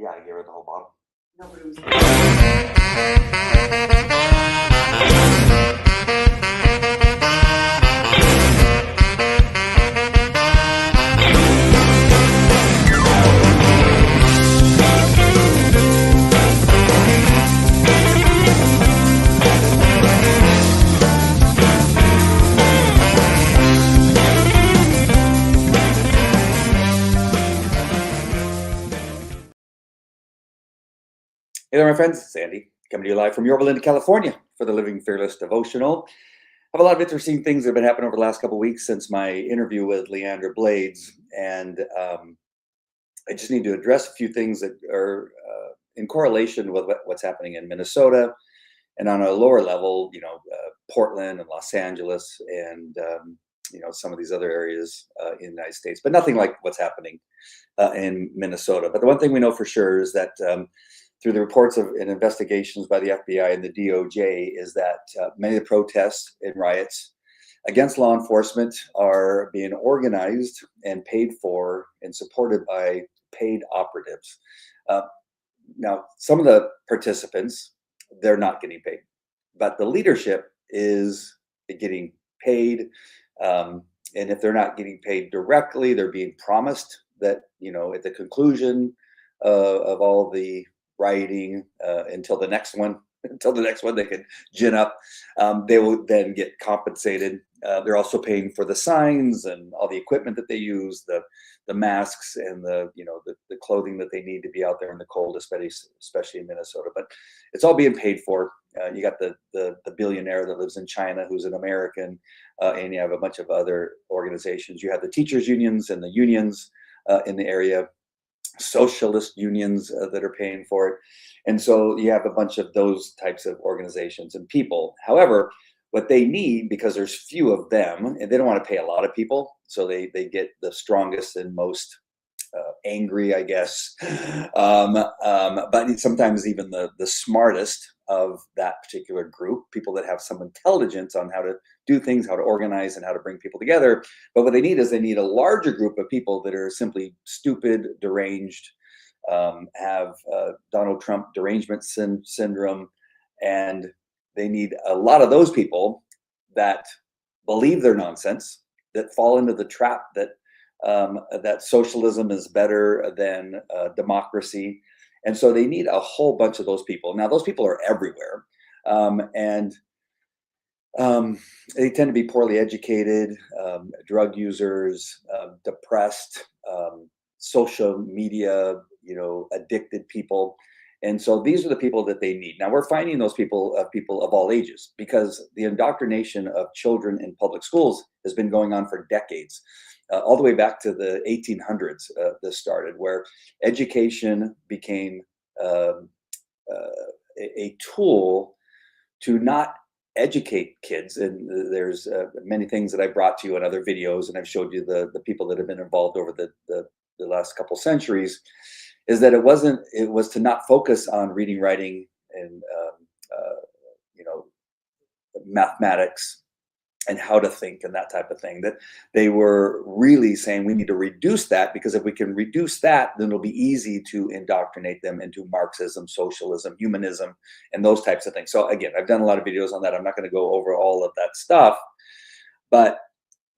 Yeah, I gave her the whole bottle. No, but it was. Hey there, my friends. It's Andy, coming to you live from Yorba Linda, California for the Living Fearless devotional. I have a lot of interesting things that have been happening over the last couple of weeks since my interview with Leandra Blades, and I just need to address a few things that are in correlation with what's happening in Minnesota, and on a lower level, Portland and Los Angeles, and some of these other areas in the United States, but nothing like what's happening in Minnesota. But the one thing we know for sure is that through the reports and investigations by the FBI and the DOJ is that many of the protests and riots against law enforcement are being organized and paid for and supported by paid operatives. Now, some of the participants, they're not getting paid, but the leadership is getting paid. And if they're not getting paid directly, they're being promised that, at the conclusion of all the rioting until the next one they can gin up, they will then get compensated. They're also paying for the signs and all the equipment that they use, the masks and the clothing that they need to be out there in the cold, especially in Minnesota. But it's all being paid for. You got the billionaire that lives in China who's an American, and you have a bunch of other organizations. You have the teachers unions and the unions in the area, socialist unions that are paying for it. And so you have a bunch of those types of organizations and people. However, what they need, because there's few of them, and they don't want to pay a lot of people, so they get the strongest and most angry, I guess, but sometimes even the smartest of that particular group, people that have some intelligence on how to do things, how to organize, and how to bring people together. But what they need is they need a larger group of people that are simply stupid, deranged, have Donald Trump Derangement Syndrome, and they need a lot of those people that believe their nonsense, that fall into the trap that socialism is better than democracy. And so they need a whole bunch of those people. Now, those people are everywhere. And they tend to be poorly educated, drug users, depressed, social media, addicted people. And so these are the people that they need. Now we're finding those people of all ages, because the indoctrination of children in public schools has been going on for decades. All the way back to the 1800s, this started, where education became a tool to not educate kids. And there's many things that I brought to you in other videos, and I've showed you the people that have been involved over the last couple centuries, is that it was to not focus on reading, writing, and mathematics and how to think and that type of thing. That they were really saying we need to reduce that, because if we can reduce that, then it'll be easy to indoctrinate them into Marxism, socialism, humanism, and those types of things. So again, I've done a lot of videos on that. I'm not going to go over all of that stuff, but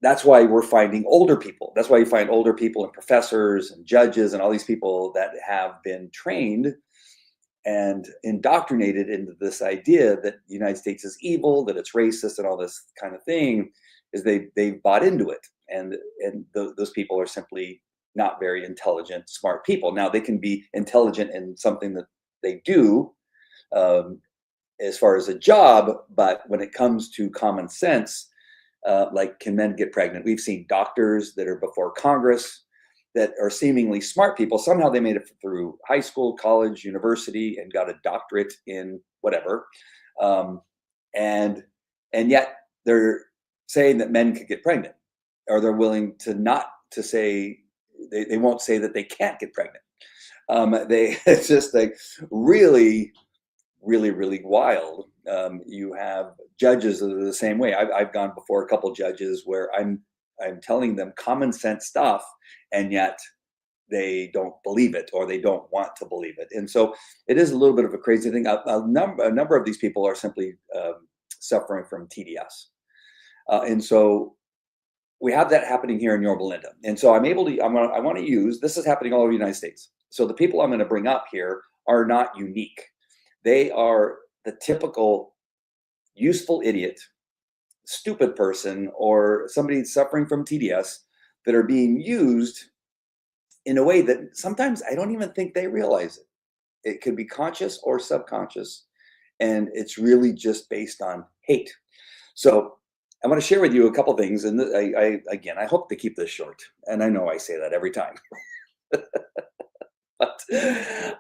that's why we're finding older people. That's why you find older people and professors and judges and all these people that have been trained and indoctrinated into this idea that the United States is evil, that it's racist, and all this kind of thing. Is they've bought into it, and those people are simply not very intelligent, smart people. Now they can be intelligent in something that they do as far as a job, but when it comes to common sense, like, can men get pregnant? We've seen doctors that are before Congress that are seemingly smart people. Somehow they made it through high school, college, university, and got a doctorate in whatever. And yet they're saying that men could get pregnant, or they're willing to not to say, they won't say that they can't get pregnant. It's just like really, really, really wild. You have judges that are the same way. I've gone before a couple judges where I'm telling them common sense stuff, and yet they don't believe it or they don't want to believe it. And so it is a little bit of a crazy thing. A number of these people are simply suffering from TDS. And so we have that happening here in Yorba Linda. And so I want to use, this is happening all over the United States. So the people I'm going to bring up here are not unique. They are the typical useful idiot, stupid person, or somebody suffering from TDS that are being used in a way that sometimes I don't even think they realize it. It could be conscious or subconscious, and it's really just based on hate. So I want to share with you a couple things, and I hope to keep this short, and I know I say that every time, but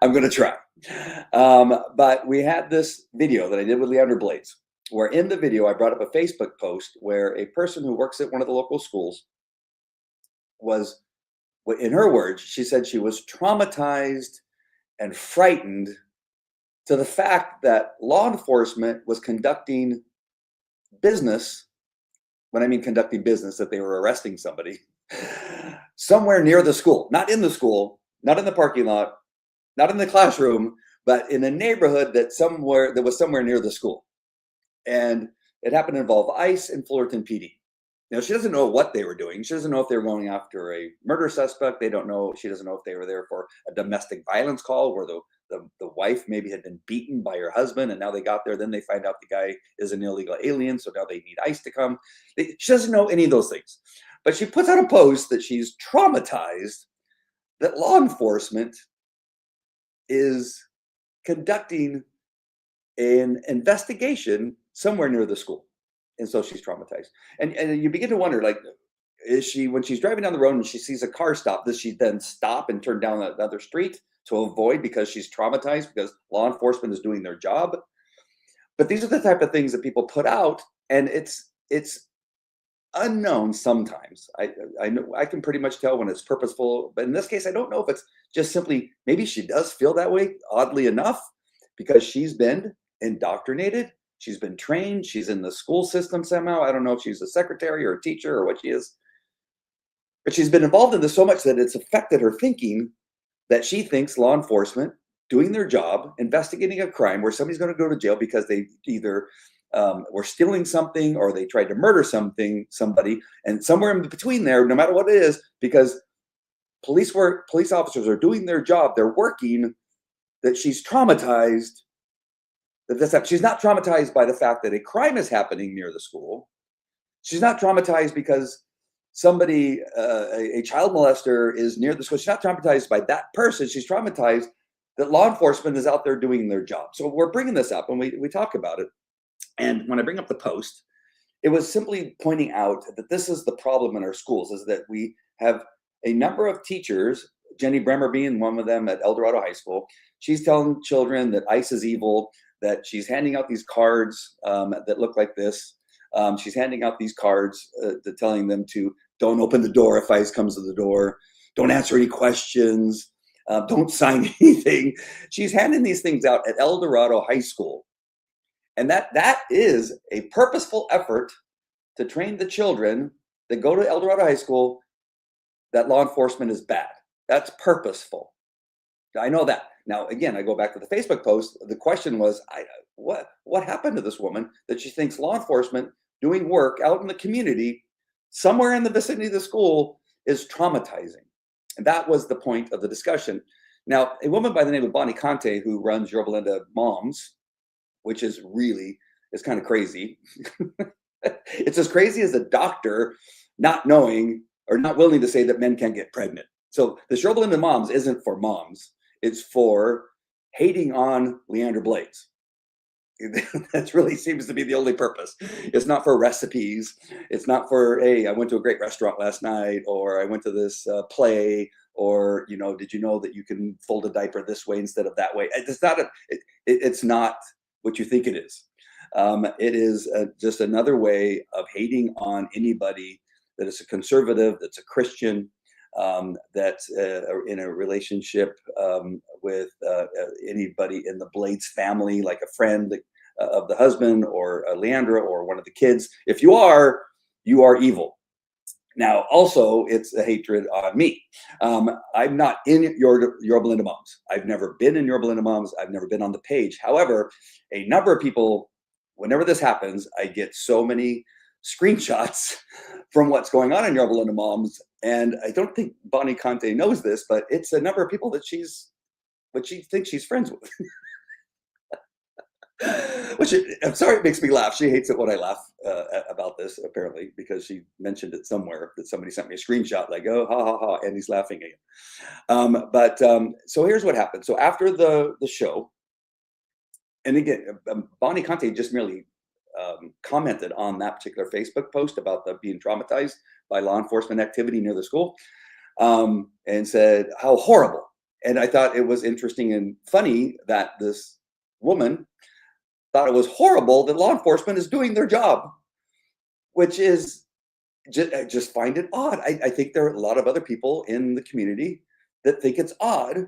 I'm going to try. But we had this video that I did with Leander Blades, where in the video I brought up a Facebook post where a person who works at one of the local schools was, in her words, she said she was traumatized and frightened to the fact that law enforcement was conducting business. When I mean conducting business, that they were arresting somebody somewhere near the school, not in the school, not in the parking lot, not in the classroom, but in a neighborhood that was somewhere near the school. And it happened to involve ICE and Fullerton PD. Now, she doesn't know what they were doing. She doesn't know if they were going after a murder suspect. She doesn't know if they were there for a domestic violence call where the wife maybe had been beaten by her husband, and now they got there. Then they find out the guy is an illegal alien, so now they need ICE to come. She doesn't know any of those things. But she puts out a post that she's traumatized that law enforcement is conducting an investigation somewhere near the school. And so she's traumatized. And you begin to wonder, like, when she's driving down the road and she sees a car stop, does she then stop and turn down another street to avoid, because she's traumatized because law enforcement is doing their job? But these are the type of things that people put out, and it's unknown sometimes. I know I can pretty much tell when it's purposeful, but in this case, I don't know if it's just simply, maybe she does feel that way, oddly enough, because she's been indoctrinated. She's been trained. She's in the school system somehow. I don't know if she's a secretary or a teacher or what she is. But she's been involved in this so much that it's affected her thinking, that she thinks law enforcement doing their job, investigating a crime where somebody's going to go to jail because they either were stealing something or they tried to murder somebody. And somewhere in between there, no matter what it is, because police officers are doing their job, they're working, that she's traumatized. She's not traumatized by the fact that a crime is happening near the school. She's not traumatized because somebody, a child molester, is near the school. She's not traumatized by that person. She's traumatized that law enforcement is out there doing their job. So we're bringing this up and we talk about it. And when I bring up the post, it was simply pointing out that this is the problem in our schools, is that we have a number of teachers, Jenny Bremer being one of them at El Dorado High School. She's telling children that ICE is evil, that she's handing out these cards that look like this. She's handing out these cards telling them to don't open the door if ICE comes to the door, don't answer any questions, don't sign anything. She's handing these things out at El Dorado High School. And that is a purposeful effort to train the children that go to El Dorado High School that law enforcement is bad. That's purposeful. I know that. Now, again, I go back to the Facebook post. The question was, what happened to this woman that she thinks law enforcement doing work out in the community, somewhere in the vicinity of the school, is traumatizing? And that was the point of the discussion. Now, a woman by the name of Bonnie Conte, who runs Yorba Linda Moms, which is kind of crazy. It's as crazy as a doctor not knowing or not willing to say that men can't get pregnant. So the Yorba Linda Moms isn't for moms. It's for hating on Leander Blades. That really seems to be the only purpose. It's not for recipes. It's not for, hey, I went to a great restaurant last night, or I went to this play, or, did you know that you can fold a diaper this way instead of that way? It's not what you think it is. It is just another way of hating on anybody that is a conservative, that's a Christian, that's in a relationship with anybody in the Blades family, like a friend of the husband or Leandra or one of the kids. If you are evil. Now, also, it's a hatred on me. I'm not in your Belinda Moms. I've never been in your Belinda Moms. I've never been on the page. However, a number of people, whenever this happens, I get so many screenshots from what's going on in your Belinda Moms. And I don't think Bonnie Conte knows this, but it's a number of people that she thinks she's friends with. Which I'm sorry, it makes me laugh. She hates it when I laugh about this, apparently, because she mentioned it somewhere that somebody sent me a screenshot, like, "Oh, ha ha ha," and he's laughing again. So here's what happened. So after the show, and again, Bonnie Conte just merely commented on that particular Facebook post about the being traumatized by law enforcement activity near the school, and said how horrible. And I thought it was interesting and funny that this woman thought it was horrible that law enforcement is doing their job, which is I just find it odd. I think there are a lot of other people in the community that think it's odd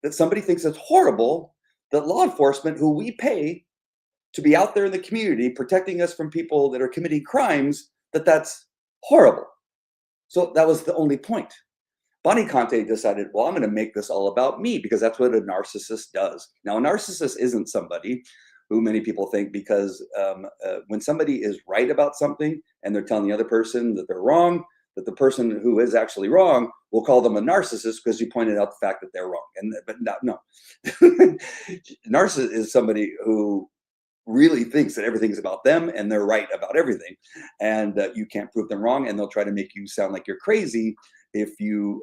that somebody thinks it's horrible that law enforcement, who we pay to be out there in the community protecting us from people that are committing crimes, that's horrible. So that was the only point. Bonnie Conte decided, well, I'm going to make this all about me, because that's what a narcissist does. Now, a narcissist isn't somebody who many people think, because when somebody is right about something and they're telling the other person that they're wrong, that the person who is actually wrong will call them a narcissist because you pointed out the fact that they're wrong. But no. Narcissist is somebody who really thinks that everything's about them and they're right about everything, and you can't prove them wrong, and they'll try to make you sound like you're crazy if you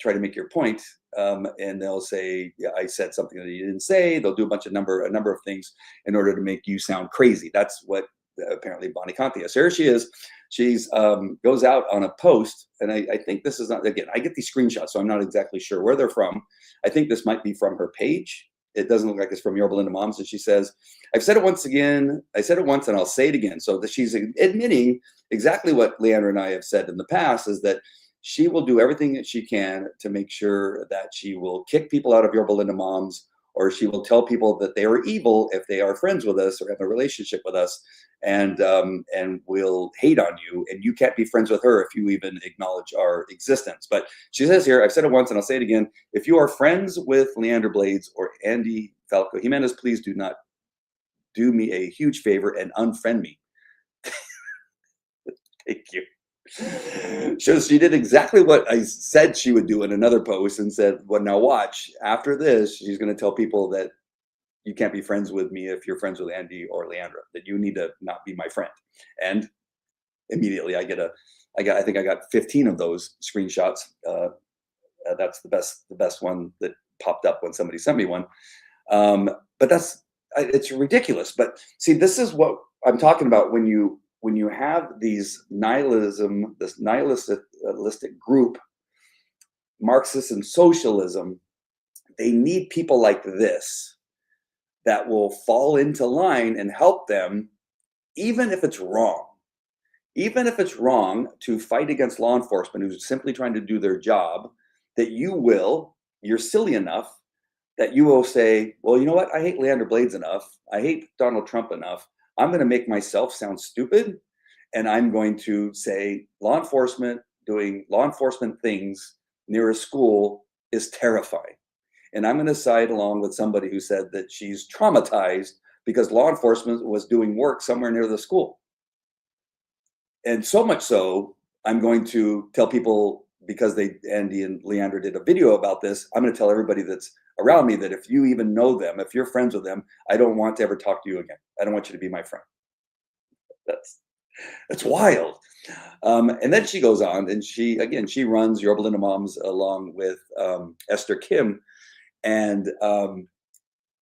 try to make your point, and they'll say, yeah, I said something that you didn't say. They'll do a number of things in order to make you sound crazy. That's what apparently Bonnie Conte is. So here she is. She's goes out on a post, and I think this is not, again, I get these screenshots, so I'm not exactly sure where they're from. I think this might be from her page. It doesn't look like it's from Your Belinda Moms. And she says, I've said it once again. I said it once and I'll say it again. So that she's admitting exactly what Leandra and I have said in the past, is that she will do everything that she can to make sure that she will kick people out of Your Belinda Moms, or she will tell people that they are evil if they are friends with us or have a relationship with us, and will hate on you, and you can't be friends with her if you even acknowledge our existence. But she says here, I've said it once and I'll say it again, if you are friends with Leander Blades or Andy Falco Jimenez, please do not do me a huge favor and unfriend me. Thank you. She did exactly what I said she would do in another post, and said, well, now watch, after this, she's going to tell people that you can't be friends with me if you're friends with Andy or Leandra, that you need to not be my friend. And immediately I think I got 15 of those screenshots. That's the best one that popped up when somebody sent me one. But it's ridiculous. But see, this is what I'm talking about when you have this nihilistic group, Marxists and socialism. They need people like this that will fall into line and help them, even if it's wrong. Even if it's wrong to fight against law enforcement who's simply trying to do their job, that you're silly enough that you will say, well, you know what? I hate Leander Blades enough. I hate Donald Trump enough. I'm going to make myself sound stupid, and I'm going to say law enforcement doing law enforcement things near a school is terrifying. And I'm going to side along with somebody who said that she's traumatized because law enforcement was doing work somewhere near the school. And so much so, I'm going to tell people, because Andy and Leandra did a video about this, I'm going to tell everybody that's around me that if you even know them, if you're friends with them, I don't want to ever talk to you again. I don't want you to be my friend. That's wild. And then she goes on, and she runs Your Belinda Moms along with Esther Kim. And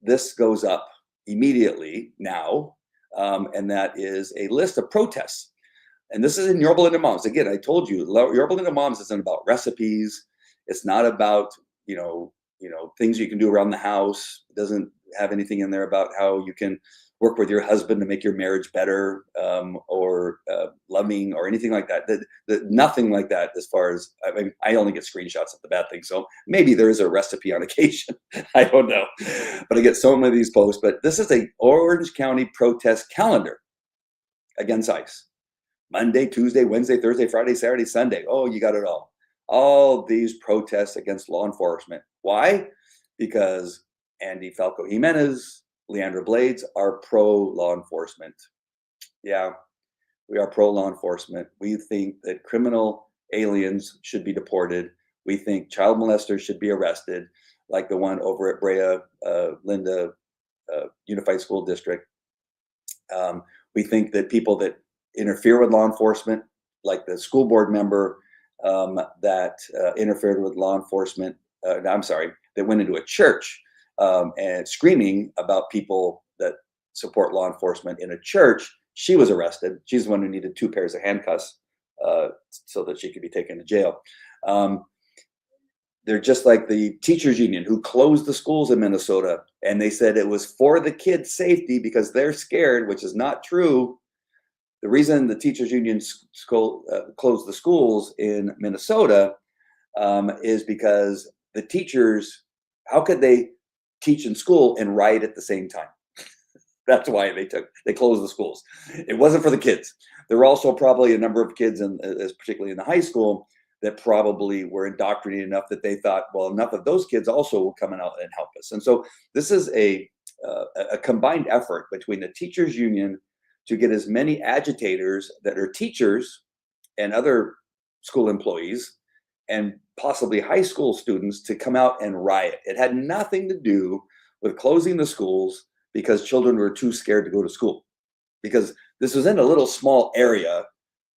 this goes up immediately now, and that is a list of protests. And this is in Your Belinda Moms. Again, I told you, Your Belinda Moms isn't about recipes. It's not about things you can do around the house. It doesn't have anything in there about how you can work with your husband to make your marriage better, or loving, or anything like that. Nothing like that. As far as, I only get screenshots of the bad things, so maybe there is a recipe on occasion. I don't know, but I get so many of these posts. But this is a Orange County protest calendar against ICE. Monday, Tuesday, Wednesday, Thursday, Friday, Saturday, Sunday. Oh, you got it all. All these protests against law enforcement. Why? Because Andy Falco Jimenez, Leandra Blades are pro-law enforcement. Yeah, we are pro-law enforcement. We think that criminal aliens should be deported. We think child molesters should be arrested, like the one over at Brea, Linda Unified School District. We think that people that interfere with law enforcement, like the school board member that interfered with law enforcement, that went into a church and screaming about people that support law enforcement in a church, she was arrested. She's the one who needed 2 pairs of handcuffs so that she could be taken to jail. They're just like the teachers union who closed the schools in Minnesota, and they said it was for the kids' safety because they're scared, which is not true. The reason the teachers union closed the schools in Minnesota is because the teachers, how could they teach in school and riot at the same time? That's why they closed the schools. It wasn't for the kids. There were also probably a number of kids, particularly in the high school, that probably were indoctrinated enough that they thought, well, enough of those kids also will come out and help us. And so this is a combined effort between the teachers union to get as many agitators that are teachers and other school employees and possibly high school students to come out and riot. It had nothing to do with closing the schools because children were too scared to go to school, because this was in a little small area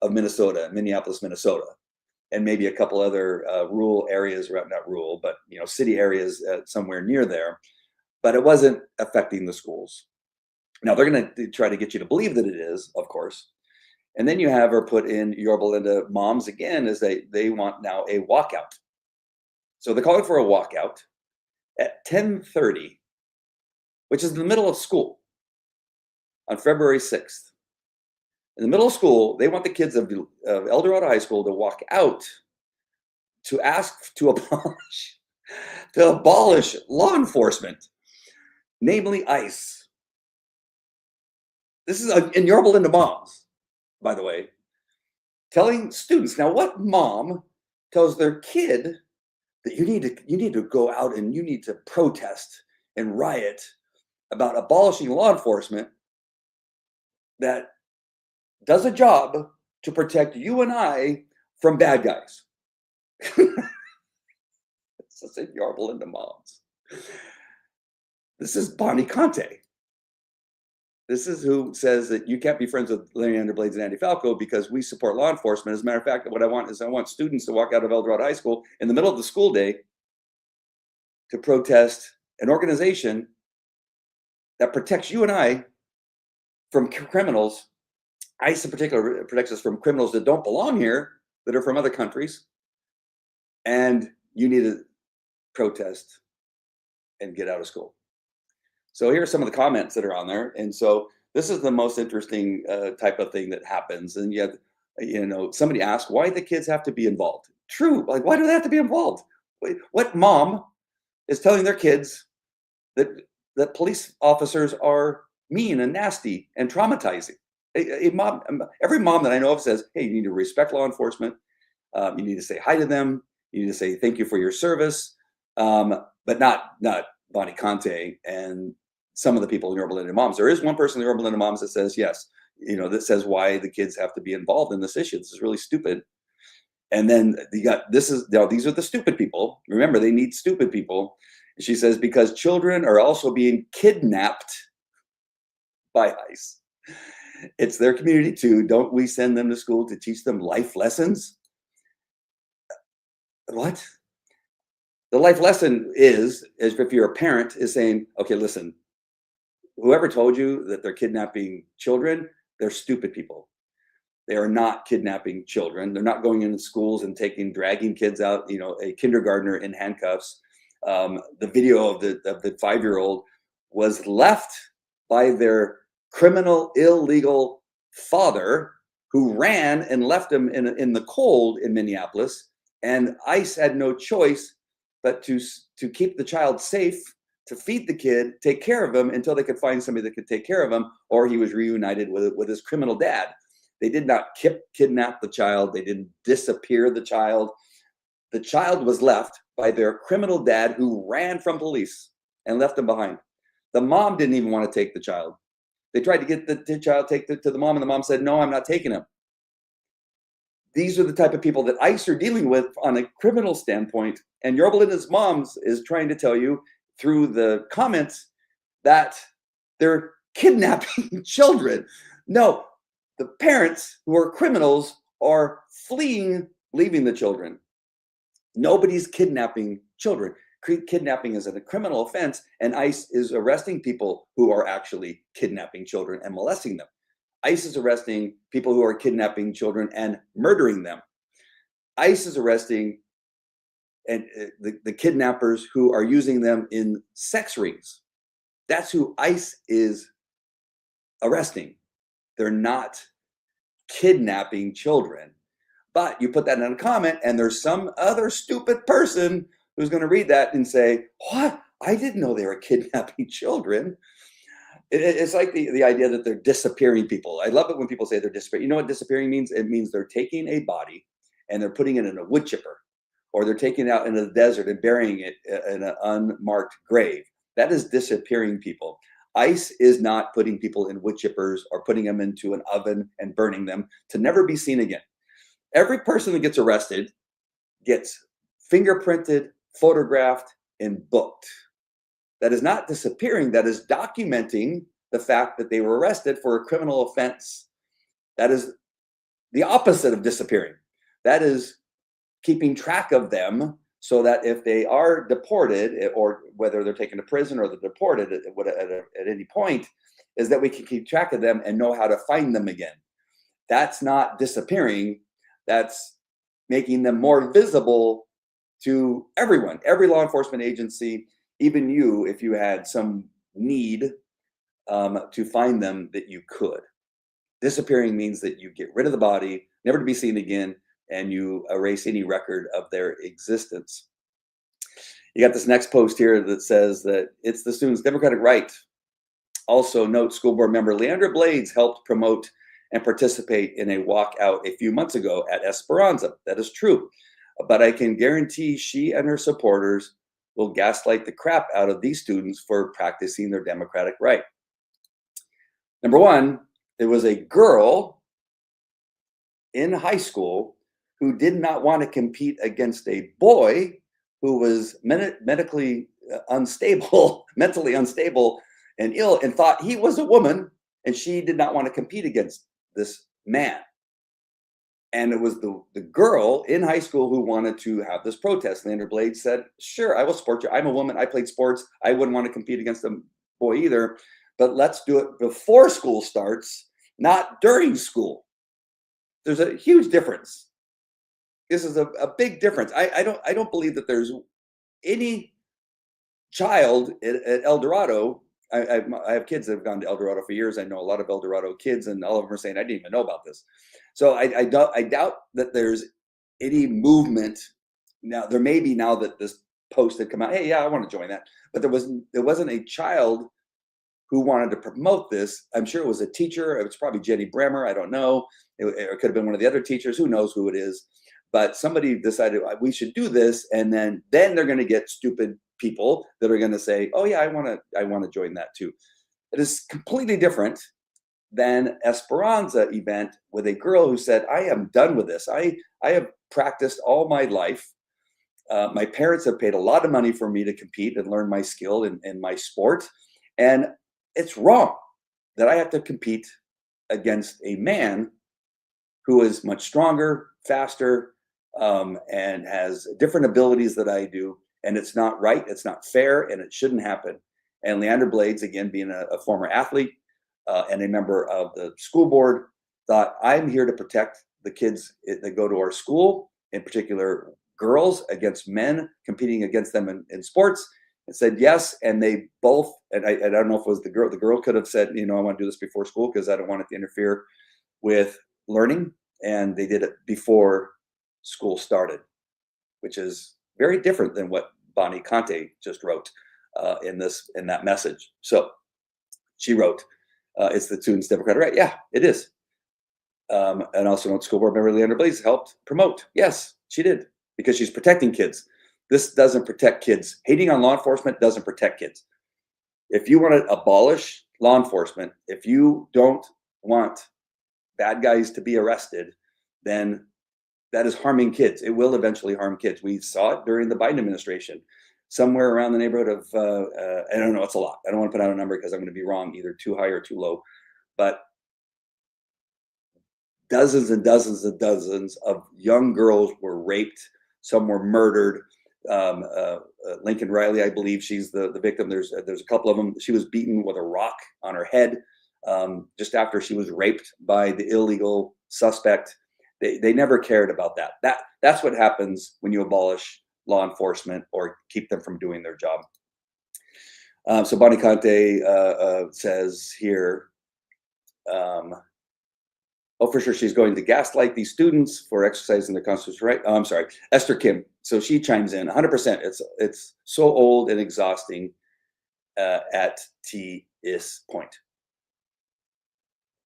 of Minnesota, Minneapolis, Minnesota, and maybe a couple other rural areas, not rural, but city areas somewhere near there. But it wasn't affecting the schools. Now they're going to try to get you to believe that it is, of course. And then you have her put in Yorba Linda moms again, as they want now a walkout. So they're calling for a walkout at 10:30, which is in the middle of school on February 6th. In the middle of school, they want the kids of El Dorado High School to walk out to ask to abolish law enforcement, namely ICE. This is in Yorba Linda moms, by the way, telling students. Now, what mom tells their kid that you need to go out and you need to protest and riot about abolishing law enforcement that does a job to protect you and I from bad guys? This is in Yorba Linda moms. This is Bonnie Conte. This is who says that you can't be friends with Leandra Blades and Andy Falco because we support law enforcement. As a matter of fact, what I want students to walk out of El Dorado High School in the middle of the school day to protest an organization that protects you and I from criminals. ICE in particular protects us from criminals that don't belong here, that are from other countries. And you need to protest and get out of school. So here are some of the comments that are on there. And so this is the most interesting type of thing that happens. And yet, somebody asked, why do the kids have to be involved? True. Like, why do they have to be involved? What mom is telling their kids that police officers are mean and nasty and traumatizing? Every mom that I know of says, hey, you need to respect law enforcement. You need to say hi to them. You need to say thank you for your service. But not Bonnie Conte and some of the people in Yorba Linda moms. There is one person in Yorba Linda moms that says, yes, that says why the kids have to be involved in this issue. This is really stupid. And then these are the stupid people. Remember, they need stupid people. She says, because children are also being kidnapped by ICE. It's their community too. Don't we send them to school to teach them life lessons? What? The life lesson is if you're a parent, is saying, okay, listen, whoever told you that they're kidnapping children, they're stupid people. They are not kidnapping children. They're not going into schools and dragging kids out, a kindergartner in handcuffs. The video of the 5-year-old was left by their criminal, illegal father, who ran and left him in the cold in Minneapolis. And ICE had no choice but to keep the child safe, to feed the kid, take care of him until they could find somebody that could take care of him, or he was reunited with his criminal dad. They did not kidnap the child. They didn't disappear the child. The child was left by their criminal dad who ran from police and left them behind. The mom didn't even want to take the child. They tried to get the child, take it to the mom, and the mom said, no, I'm not taking him. These are the type of people that ICE are dealing with on a criminal standpoint. And Yorba Linda's moms is trying to tell you through the comments that they're kidnapping children. No, the parents who are criminals are fleeing, leaving the children. Nobody's kidnapping children. Kidnapping is a criminal offense, and ICE is arresting people who are actually kidnapping children and molesting them. ICE is arresting people who are kidnapping children and murdering them. ICE is arresting the kidnappers who are using them in sex rings. That's who ICE is arresting. They're not kidnapping children. But you put that in a comment, and there's some other stupid person who's going to read that and say, what? I didn't know they were kidnapping children. It's like the idea that they're disappearing people. I love it when people say they're disappearing. You know what disappearing means? It means they're taking a body and they're putting it in a wood chipper, or they're taking it out into the desert and burying it in an unmarked grave. That is disappearing people. ICE is not putting people in wood chippers or putting them into an oven and burning them to never be seen again. Every person that gets arrested gets fingerprinted, photographed, and booked. That is not disappearing. That is documenting the fact that they were arrested for a criminal offense. That is the opposite of disappearing. That is keeping track of them so that if they are deported, or whether they're taken to prison or they're deported at any point, is that we can keep track of them and know how to find them again. That's not disappearing. That's making them more visible to everyone, every law enforcement agency, even you, if you had some need to find them, that you could. Disappearing means that you get rid of the body, never to be seen again, and you erase any record of their existence. You got this next post here that says that it's the students' democratic right. Also note, school board member Leandra Blades helped promote and participate in a walkout a few months ago at Esperanza. That is true. But I can guarantee she and her supporters will gaslight the crap out of these students for practicing their democratic right. Number one, there was a girl in high school who did not want to compete against a boy who was medically unstable, mentally unstable and ill, and thought he was a woman, and she did not want to compete against this man. And it was the girl in high school who wanted to have this protest. Leandra Blades said, sure, I will support you. I'm a woman. I played sports. I wouldn't want to compete against a boy either. But let's do it before school starts, not during school. There's a huge difference. This is a big difference. I don't believe that there's any child at El Dorado. I have kids that have gone to El Dorado for years. I know a lot of El Dorado kids, and all of them are saying, I didn't even know about this. So I doubt that there's any movement. Now, there may be now that this post had come out, hey, yeah, I want to join that. But there wasn't a child who wanted to promote this. I'm sure it was a teacher. It was probably Jenny Bremer. I don't know. It could have been one of the other teachers. Who knows who it is? But somebody decided we should do this, and then they're going to get stupid people that are going to say, "Oh yeah, I want to join that too." It is completely different than Esperanza event with a girl who said, "I am done with this. I have practiced all my life. My parents have paid a lot of money for me to compete and learn my skill in my sport, and it's wrong that I have to compete against a man who is much stronger, faster, and has different abilities that I do. And it's not right, it's not fair, and it shouldn't happen." And Leandra Blades, again, being a former athlete and a member of the school board, thought, I'm here to protect the kids that go to our school, in particular girls, against men competing against them in sports, and said yes. And they both, and I don't know if it was the girl could have said, I want to do this before school because I don't want it to interfere with learning. And they did it before school started, which is very different than what Bonnie Conte just wrote in that message. So she wrote, it's the students' democratic right. Yeah, it is. And also note school board member Leandra Blades helped promote. Yes, she did, because she's protecting kids. This doesn't protect kids. Hating on law enforcement doesn't protect kids. If you want to abolish law enforcement, if you don't want bad guys to be arrested, then that is harming kids. It will eventually harm kids. We saw it during the Biden administration, somewhere around the neighborhood of, I don't know, it's a lot. I don't want to put out a number because I'm going to be wrong, either too high or too low. But dozens and dozens and dozens of young girls were raped. Some were murdered. Lincoln Riley, I believe she's the victim. There's a couple of them. She was beaten with a rock on her head just after she was raped by the illegal suspect. They never cared about that. That's what happens when you abolish law enforcement or keep them from doing their job. So Bonnie Conte says here, oh, for sure, she's going to gaslight these students for exercising their constitutional right. Oh, I'm sorry, Esther Kim. So she chimes in 100%. It's so old and exhausting at this point.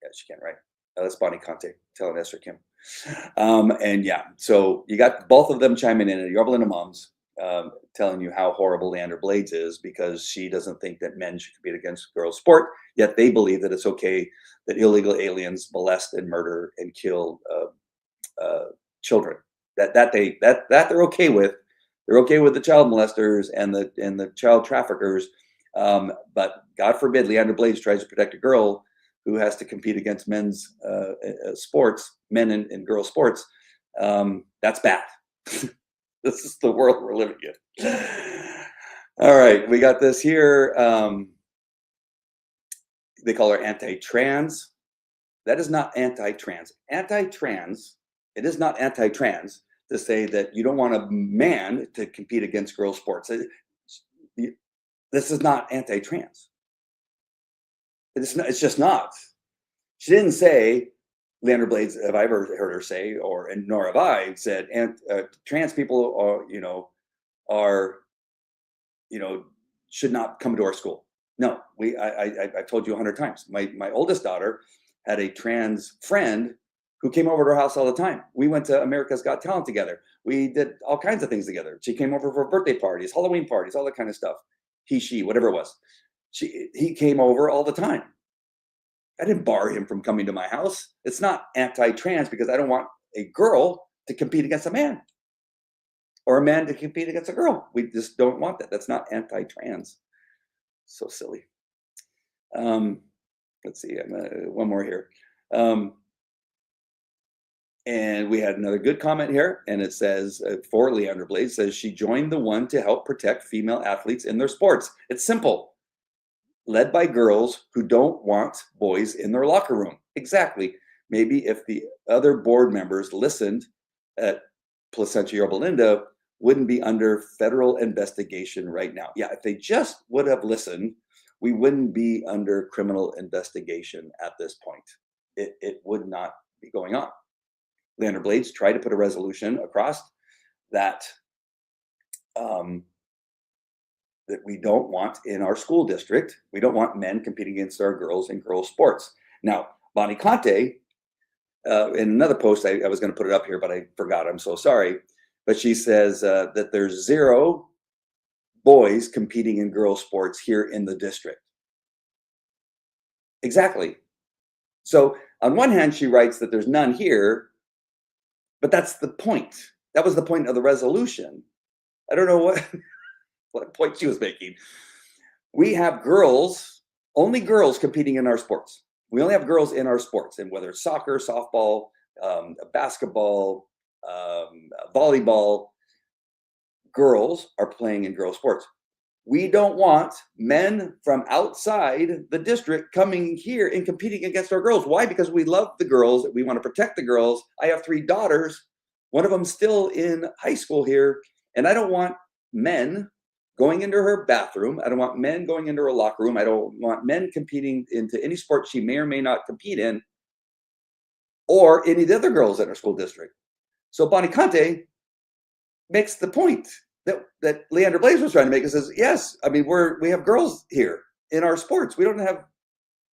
Yeah, she can't write. That's Bonnie Conte telling Esther Kim. And yeah, so you got both of them chiming in, and Yorba Linda moms telling you how horrible Leandra Blades is because she doesn't think that men should compete against girls' sport, yet they believe that it's okay that illegal aliens molest and murder and kill children. That they're okay with. They're okay with the child molesters and the child traffickers. But God forbid Leandra Blades tries to protect a girl who has to compete against men's sports, men and girls' sports. That's bad. This is the world we're living in. All right, we got this here. They call her anti-trans. That is not anti-trans. Anti-trans, it is not anti-trans to say that you don't want a man to compete against girls' sports. This is not anti-trans. It's just not. She didn't say, Leandra Blades, have I ever heard her say, nor have I said, trans people should not come to our school. No, I told you 100 times. My oldest daughter had a trans friend who came over to our house all the time. We went to America's Got Talent together. We did all kinds of things together. She came over for birthday parties, Halloween parties, all that kind of stuff. He, she, whatever it was. He came over all the time. I didn't bar him from coming to my house. It's not anti-trans because I don't want a girl to compete against a man or a man to compete against a girl. We just don't want that. That's not anti-trans. So silly. Let's see, one more here. And we had another good comment here, and it says, for Leandra Blades, says she joined the one to help protect female athletes in their sports. It's simple. Led by girls who don't want boys in their locker room. Exactly. Maybe if the other board members listened at Placentia Yorba Linda, wouldn't be under federal investigation right now. Yeah, if they just would have listened, we wouldn't be under criminal investigation at this point. It would not be going on. Leandra Blades tried to put a resolution across that that we don't want in our school district. We don't want men competing against our girls in girls' sports. Now, Bonnie Conte, in another post, I was going to put it up here, but I forgot. I'm so sorry. But she says that there's 0 boys competing in girls' sports here in the district. Exactly. So on one hand, she writes that there's none here, but that's the point. That was the point of the resolution. I don't know what point she was making. We have girls, only girls competing in our sports. We only have girls in our sports, and whether it's soccer, softball, basketball, volleyball, girls are playing in girls' sports. We don't want men from outside the district coming here and competing against our girls. Why? Because we love the girls. We want to protect the girls. I have 3 daughters. One of them still in high school here, and I don't want men going into her bathroom. I don't want men going into her locker room. I don't want men competing into any sport she may or may not compete in, or any of the other girls in our school district. So Bonnie Conte makes the point that Leandra Blades was trying to make. It says, yes, I mean, we have girls here in our sports. We don't have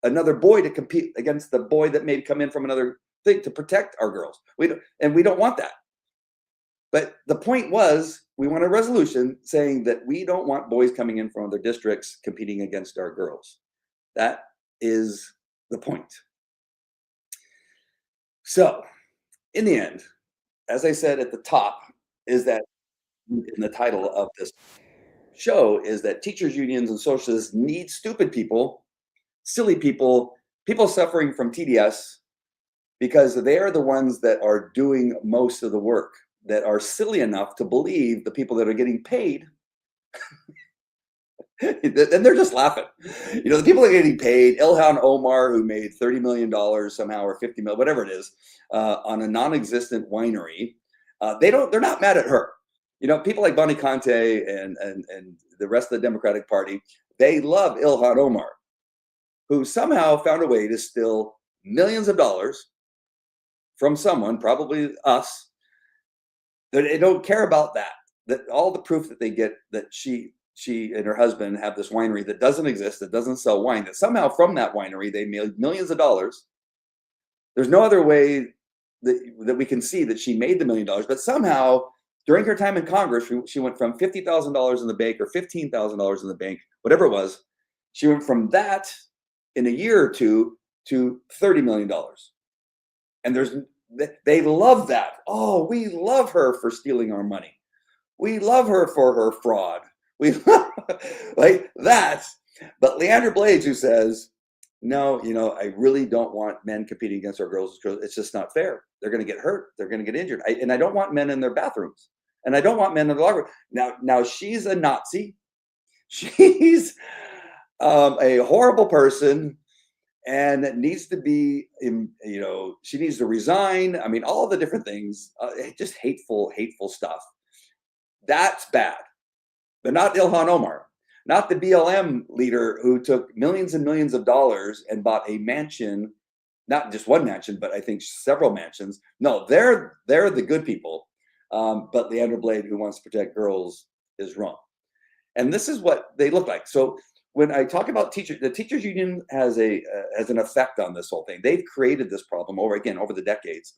another boy to compete against the boy that may come in from another thing to protect our girls. We don't want that. But the point was, we want a resolution saying that we don't want boys coming in from other districts competing against our girls. That is the point. So, in the end, as I said at the top, is that in the title of this show is that teachers unions and socialists need stupid people, silly people, people suffering from TDS, because they are the ones that are doing most of the work, that are silly enough to believe the people that are getting paid. And they're just laughing. The people that are getting paid, Ilhan Omar, who made $30 million somehow, or 50 million, whatever it is, on a non-existent winery, they're not mad at her. People like Bonnie Conte and the rest of the Democratic Party, they love Ilhan Omar, who somehow found a way to steal millions of dollars from someone, probably us. They don't care about that. That all the proof that they get that she and her husband have this winery that doesn't exist, that doesn't sell wine, that somehow from that winery they made millions of dollars. There's no other way that we can see that she made the $1 million, but somehow during her time in Congress, she went from $50,000 in the bank or $15,000 in the bank, whatever it was. She went from that in a year or two to $30 million. And they love that. Oh, we love her for stealing our money. We love her for her fraud. We love like that. But Leander Blades, who says, no, I really don't want men competing against our girls. It's just not fair. They're going to get hurt. They're going to get injured. And I don't want men in their bathrooms. And I don't want men in the locker room. Now she's a Nazi. She's a horrible person, and it needs to be, she needs to resign. I mean, all the different things, just hateful stuff. That's bad. But not Ilhan Omar, not the BLM leader who took millions and millions of dollars and bought a mansion, not just one mansion, but I think several mansions. No, they're the good people. But Leander Blade, who wants to protect girls, is wrong. And this is what they look like. So when I talk about teachers, the teachers union has an effect on this whole thing. They've created this problem over the decades.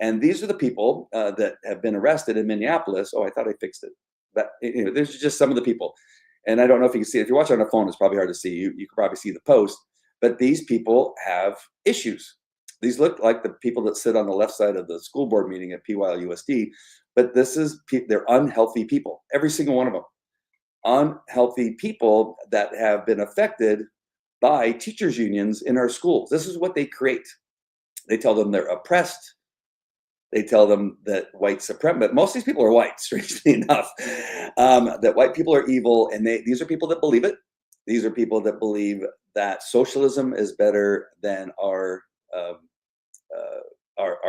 And these are the people that have been arrested in Minneapolis. Oh, I thought I fixed it. But there's just some of the people. And I don't know if you can see it. If you're watching on a phone, it's probably hard to see. You can probably see the post. But these people have issues. These look like the people that sit on the left side of the school board meeting at PYLUSD. But they're unhealthy people. Every single one of them. Unhealthy people that have been affected by teachers unions in our schools. This is what they create. They tell them they're oppressed. They tell them that white supremacy, but most of these people are white, strangely enough, that white people are evil. And these are people that believe it. These are people that believe that socialism is better than our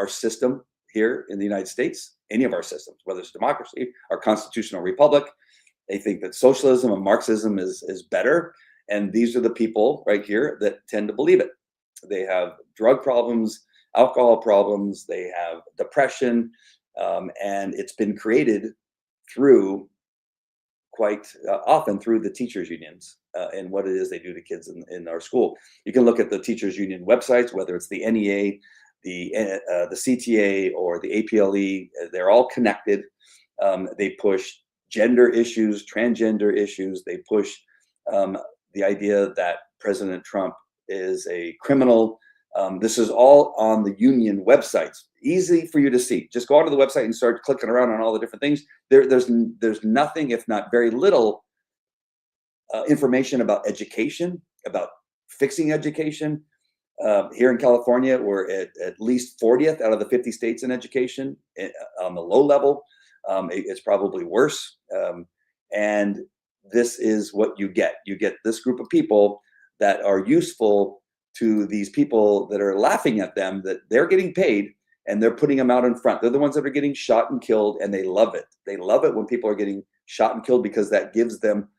system here in the United States, any of our systems, whether it's democracy, our constitutional republic. They think that socialism and Marxism is better. And these are the people right here that tend to believe it. They have drug problems, alcohol problems, they have depression, and it's been created through quite often through the teachers unions and what it is they do to kids in our school. You can look at the teachers union websites, whether it's the NEA, the CTA, or the APLE. They're all connected. They push gender issues, transgender issues. They push the idea that President Trump is a criminal. This is all on the union websites. Easy for you to see. Just go onto the website and start clicking around on all the different things. There's nothing, if not very little, information about education, about fixing education. Here in California, we're at least 40th out of the 50 states in education on the low level. It's probably worse. And this is what you get. You get this group of people that are useful to these people that are laughing at them, that they're getting paid and they're putting them out in front. They're the ones that are getting shot and killed, and they love it. They love it when people are getting shot and killed because that gives them,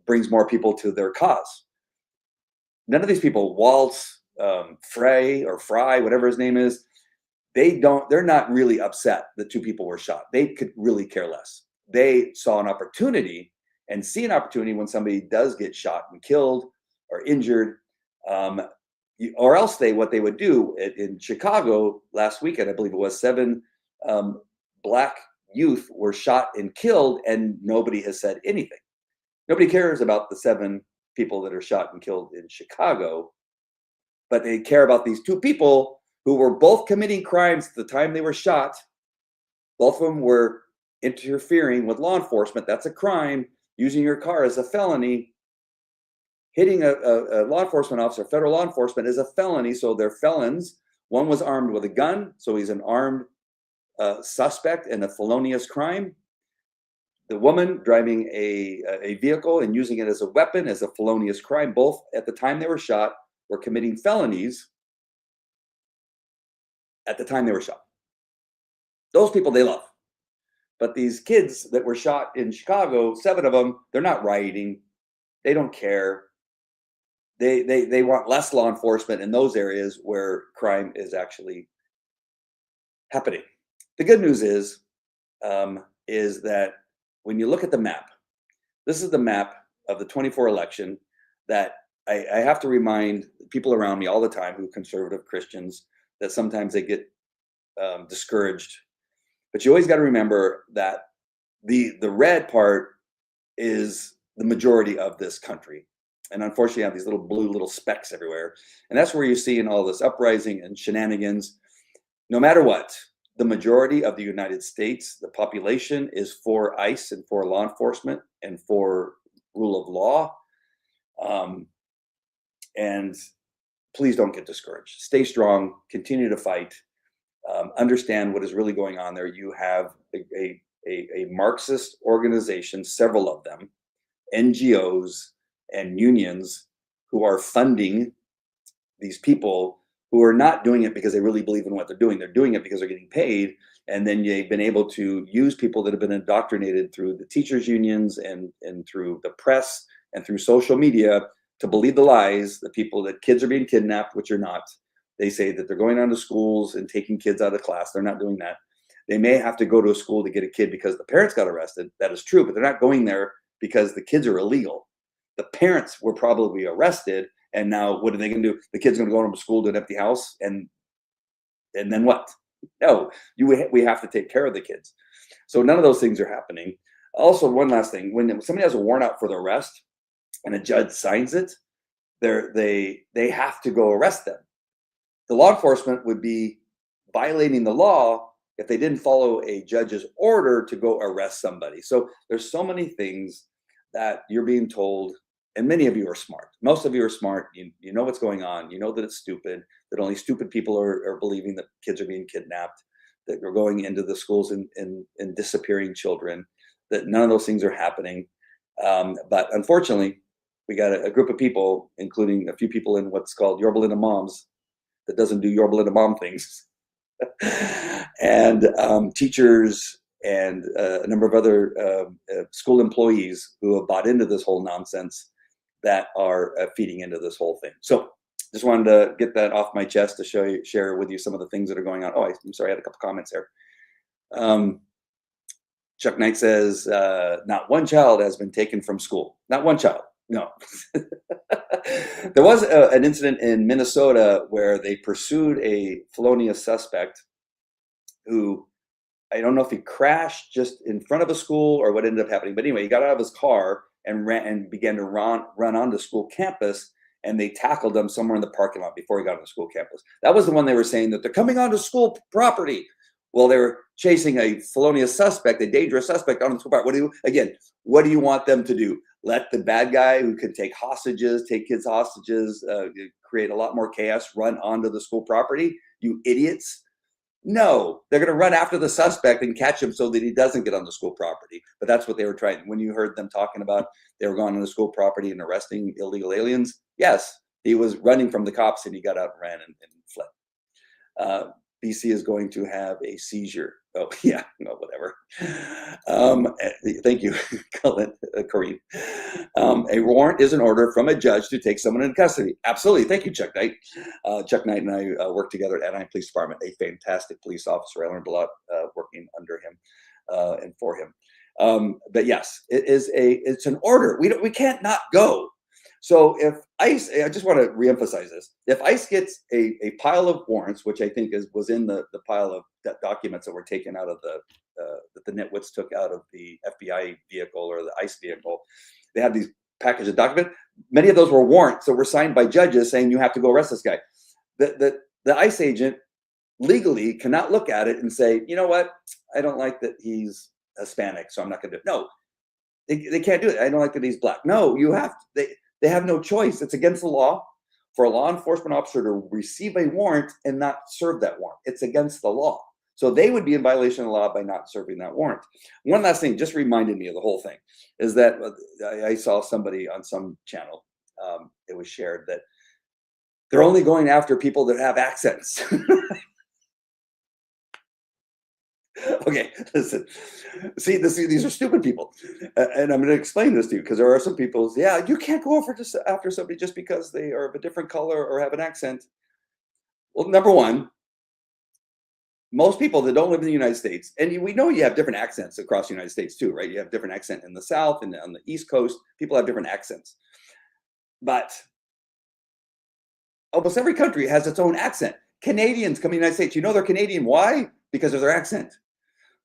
brings more people to their cause. None of these people, Waltz, Frey or Fry, whatever his name is, they're not really upset that two people were shot. They could really care less. They saw an opportunity and see an opportunity when somebody does get shot and killed or injured. or else what they would do in Chicago last weekend, I believe it was, 7 black youth were shot and killed, and nobody has said anything. Nobody cares about the 7 people that are shot and killed in Chicago, but they care about these 2 people who were both committing crimes at the time they were shot. Both of them were interfering with law enforcement. That's a crime. Using your car is a felony. Hitting a law enforcement officer, federal law enforcement, is a felony. So they're felons. One was armed with a gun, so he's an armed suspect in a felonious crime. The woman driving a vehicle and using it as a weapon is a felonious crime. Both at the time they were shot were committing felonies at the time they were shot. Those people they love. But these kids that were shot in Chicago, 7 of them, they're not rioting. They don't care. They want less law enforcement in those areas where crime is actually happening. The good news is that when you look at the map, this is the map of the 24 election that I have to remind people around me all the time who are conservative Christians that sometimes they get discouraged. But you always got to remember that the red part is the majority of this country. And unfortunately, you have these little blue little specks everywhere. And that's where you're seeing all this uprising and shenanigans. No matter what, the majority of the United States, the population is for ICE and for law enforcement and for rule of law. And please don't get discouraged. Stay strong, continue to fight, understand what is really going on there. You have a Marxist organization, several of them, NGOs and unions who are funding these people who are not doing it because they really believe in what they're doing. They're doing it because they're getting paid. And then they've been able to use people that have been indoctrinated through the teachers unions and through the press and through social media to believe the lies, the people that kids are being kidnapped, which are not. They say that they're going on to schools and taking kids out of class. They're not doing that. They may have to go to a school to get a kid because the parents got arrested. That is true, but they're not going there because the kids are illegal. The parents were probably arrested, and now what are they going to do? The kid's going to go to school to an empty house, and then what? No, we have to take care of the kids. So none of those things are happening. Also, one last thing: when somebody has a warrant out for the arrest, and a judge signs it, they have to go arrest them. The law enforcement would be violating the law if they didn't follow a judge's order to go arrest somebody. So there's so many things that you're being told, and many of you are smart. Most of you are smart. You know what's going on. You know that it's stupid, that only stupid people are believing that kids are being kidnapped, that we're going into the schools and disappearing children, that none of those things are happening. But unfortunately, we got a group of people, including a few people in what's called Yorba Linda Moms, that doesn't do Yorba Linda Mom things, and teachers and a number of other school employees who have bought into this whole nonsense that are feeding into this whole thing. So just wanted to get that off my chest to share with you some of the things that are going on. Oh, I'm sorry, I had a couple comments here. Chuck Knight says, not one child has been taken from school. Not one child. No. There was an incident in Minnesota where they pursued a felonious suspect who, I don't know if he crashed just in front of a school or what ended up happening. But anyway, he got out of his car and began to run onto school campus, and they tackled him somewhere in the parking lot before he got on the school campus. That was the one they were saying that they're coming onto school property. Well, they were chasing a felonious suspect, a dangerous suspect on the school property. What do you want them to do? Let the bad guy who can take hostages, take kids hostages, create a lot more chaos, run onto the school property? You idiots. No, they're going to run after the suspect and catch him so that he doesn't get on the school property. But that's what they were trying. When you heard them talking about they were going on the school property and arresting illegal aliens, yes, he was running from the cops and he got out and ran and fled. BC is going to have a seizure. Oh, yeah, no, whatever. Thank you, Kareem. A warrant is an order from a judge to take someone into custody. Absolutely. Thank you, Chuck Knight. Chuck Knight and I work together at Anaheim Police Department, a fantastic police officer. I learned a lot working under him and for him. But yes, it's an order. We can't not go. So if ICE, I just want to reemphasize this. If ICE gets a pile of warrants, which I think was in the pile of documents that were taken out of that the nitwits took out of the FBI vehicle or the ICE vehicle, they had these package of documents. Many of those were warrants that were signed by judges saying you have to go arrest this guy. The ICE agent legally cannot look at it and say, you know what, I don't like that he's Hispanic, so I'm not going to do it. No, they can't do it. I don't like that he's black. No, you have to, they have no choice. It's against the law for a law enforcement officer to receive a warrant and not serve that warrant. It's against the law. So they would be in violation of the law by not serving that warrant. One last thing, just reminded me of the whole thing, is that I saw somebody on some channel, it was shared that they're only going after people that have accents. Okay, listen. See, these are stupid people, and I'm going to explain this to you because there are some people. Yeah, you can't go after somebody just because they are of a different color or have an accent. Well, number one, most people that don't live in the United States, and we know you have different accents across the United States too, right? You have different accent in the South and on the East Coast. People have different accents, but almost every country has its own accent. Canadians come to the United States. You know they're Canadian. Why? Because of their accent.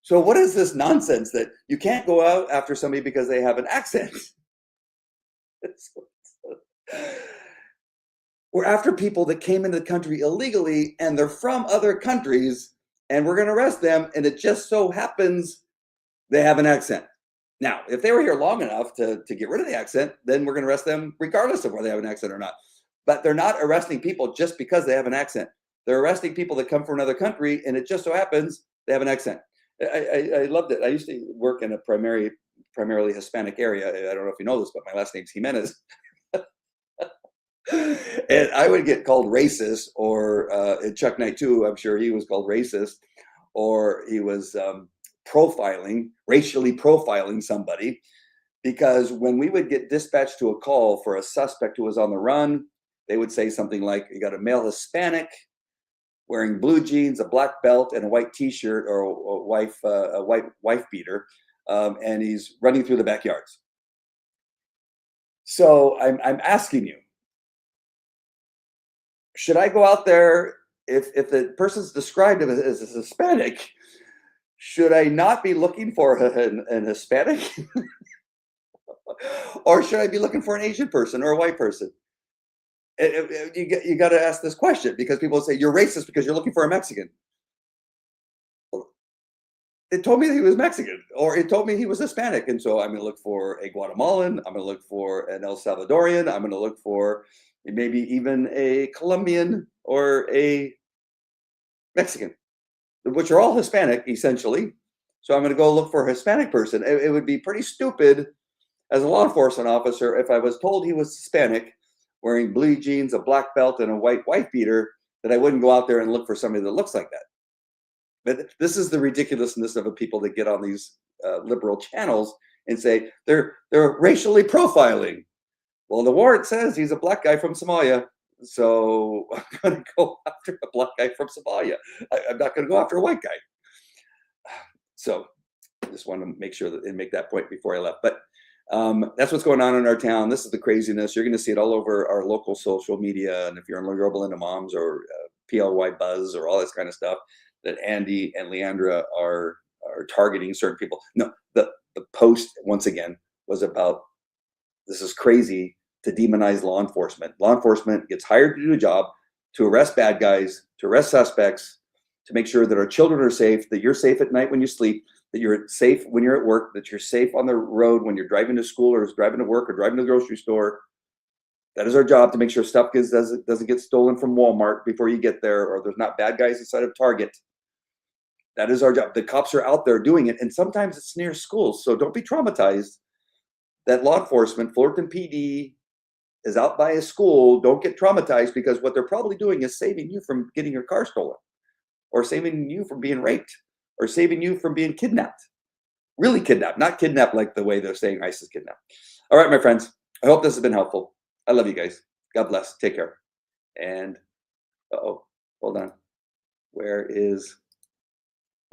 So what is this nonsense that you can't go out after somebody because they have an accent? We're after people that came into the country illegally and they're from other countries and we're going to arrest them. And it just so happens they have an accent. Now, if they were here long enough to get rid of the accent, then we're going to arrest them regardless of whether they have an accent or not. But they're not arresting people just because they have an accent. They're arresting people that come from another country and it just so happens they have an accent. I loved it. I used to work in a primarily Hispanic area. I don't know if you know this, but my last name's Jimenez. And I would get called racist, or Chuck Knight too, I'm sure he was called racist, or he was racially profiling somebody, because when we would get dispatched to a call for a suspect who was on the run, they would say something like, you got a male Hispanic wearing blue jeans, a black belt, and a white T-shirt, or a white wife beater, and he's running through the backyards. So I'm asking you, should I go out there if the person's described as a Hispanic? Should I not be looking for an Hispanic, or should I be looking for an Asian person or a white person? You got to ask this question, because people say you're racist because you're looking for a Mexican. Well, it told me that he was Mexican, or it told me he was Hispanic, and so I'm going to look for a Guatemalan. I'm going to look for an El Salvadorian. I'm going to look for maybe even a Colombian or a Mexican, which are all Hispanic essentially. So I'm going to go look for a Hispanic person. It would be pretty stupid as a law enforcement officer if I was told he was Hispanic, wearing blue jeans, a black belt, and a white wife beater, that I wouldn't go out there and look for somebody that looks like that. But this is the ridiculousness of the people that get on these liberal channels and say they're racially profiling. Well, the warrant says he's a black guy from Somalia, so I'm going to go after a black guy from Somalia. I'm not going to go after a white guy. So I just want to make sure and make that point before I left. But that's what's going on in our town. This is the craziness. You're going to see it all over our local social media. And if you're on Yorba Linda Moms or PLY Buzz or all this kind of stuff, that Andy and Leandra are targeting certain people. No, the post, once again, was about, this is crazy to demonize law enforcement. Law enforcement gets hired to do a job, to arrest bad guys, to arrest suspects, to make sure that our children are safe, that you're safe at night when you sleep, that you're safe when you're at work, that you're safe on the road when you're driving to school or driving to work or driving to the grocery store. That is our job, to make sure stuff doesn't get stolen from Walmart before you get there, or there's not bad guys inside of Target. That is our job. The cops are out there doing it, and sometimes it's near schools. So don't be traumatized that law enforcement, Fullerton PD, is out by a school. Don't get traumatized, because what they're probably doing is saving you from getting your car stolen, or saving you from being raped, or saving you from being kidnapped. Really kidnapped, not kidnapped like the way they're saying ISIS kidnapped. All right, my friends, I hope this has been helpful. I love you guys. God bless. Take care. And, hold on. Where is,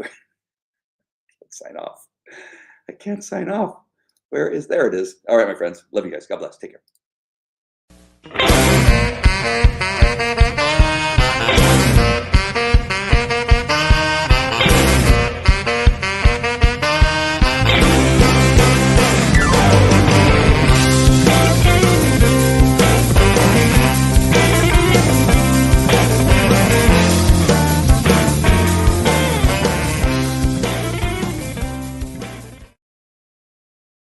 I can't sign off. I can't sign off. Where is, there it is. All right, my friends. Love you guys. God bless. Take care.